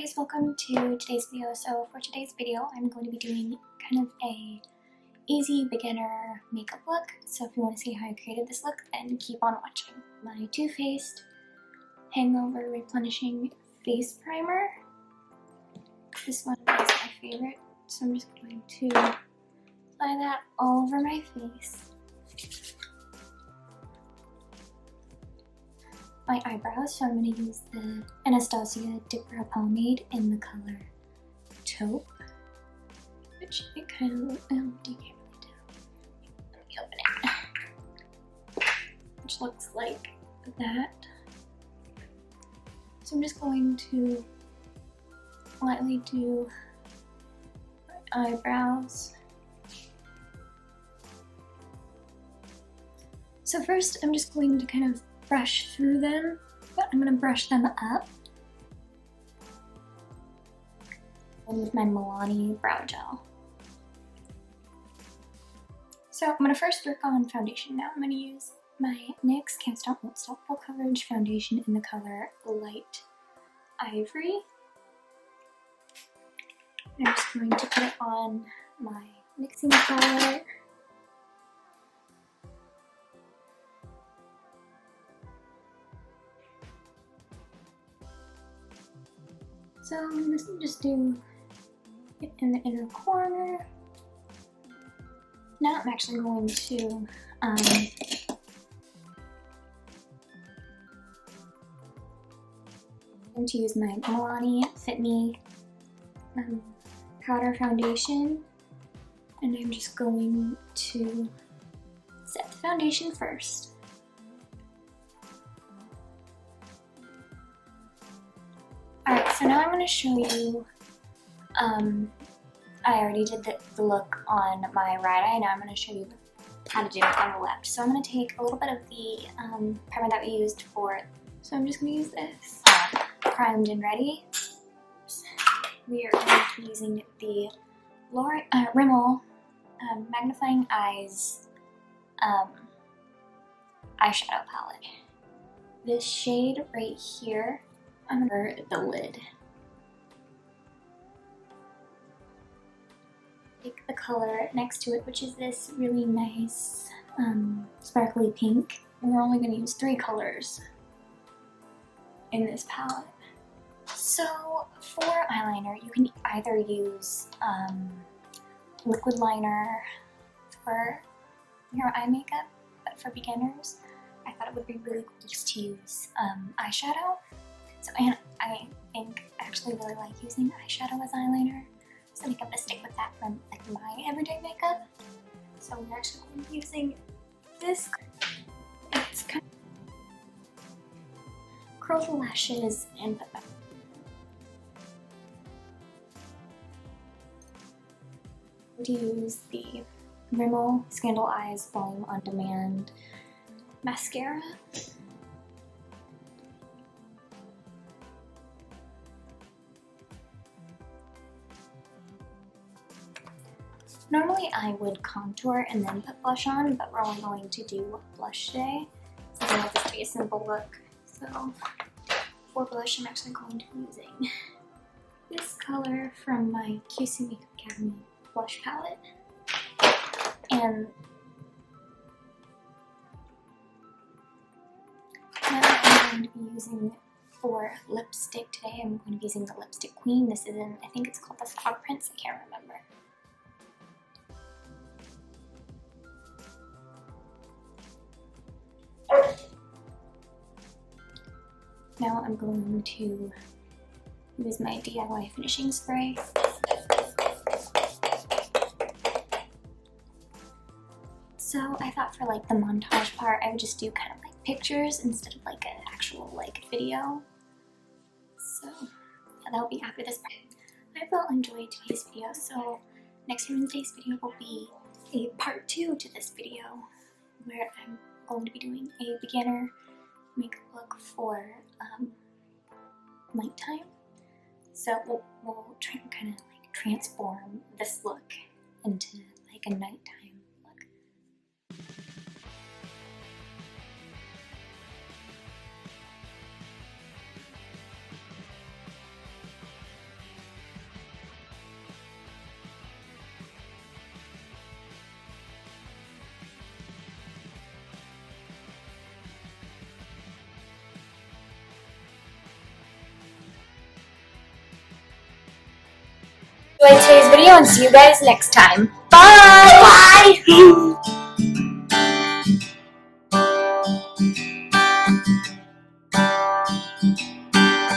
guys, welcome to today's video. So for today's video, I'm going to be doing kind of a easy beginner makeup look. So if you want to see how I created this look, then keep on watching. My Too Faced Hangover Replenishing Face Primer. This one is my favorite, so I'm just going to apply that all over my face. My eyebrows, so I'm going to use the Anastasia Dip Brow Pomade in the color Taupe, which it kind of, you can't really tell. Let me open it. Which looks like that. So I'm just going to lightly do my eyebrows. So first I'm just going to kind of brush through them, but I'm going to brush them up. And with my Milani Brow Gel. So I'm going to first work on foundation now. I'm going to use my NYX Can't Stop Won't Stop Full Coverage Foundation in the color Light Ivory. And I'm just going to put it on my mixing palette. So I'm going to just do it in the inner corner. Now I'm actually going to use my Milani Fit Me powder foundation, and I'm just going to set the foundation first. Alright, so now I'm going to show you, I already did the look on my right eye, now I'm going to show you how to do it on the left. So I'm going to take a little bit of the primer that we used for, so I'm just going to use this, Primed and Ready. We are going to be using the Rimmel Magnifying Eyes eyeshadow palette. This shade right here, under the lid. Take the color next to it, which is this really nice sparkly pink. And we're only going to use 3 colors in this palette. So for eyeliner, you can either use liquid liner for your eye makeup, but for beginners, I thought it would be really cool just to use eyeshadow. So I think I actually really like using eyeshadow as eyeliner, so I think I'm going to stick with that for like my everyday makeup. So we're actually going to be using this. It's kind of curl the lashes and put them. To use the Rimmel Scandal Eyes Volume On Demand mascara. Normally I would contour and then put blush on, but we're only going to do blush today, since I want this to be a simple look. So for blush, I'm actually going to be using this color from my QC Makeup Academy blush palette. And now I'm going to be using, for lipstick today, I'm going to be using the Lipstick Queen. This is in, I think it's called the Frog Prince, I can't remember. Now I'm going to use my DIY finishing spray. So I thought for like the montage part, I would just do kind of like pictures instead of like an actual like video. So yeah, that'll be after this part. I hope you all enjoyed today's video. So next Wednesday's video will be a part 2 to this video, where I'm going to be doing a beginner makeup look for nighttime. So we'll try and kind of like transform this look into like a nighttime look. enjoyed today's video and see you guys next time. Bye! Bye!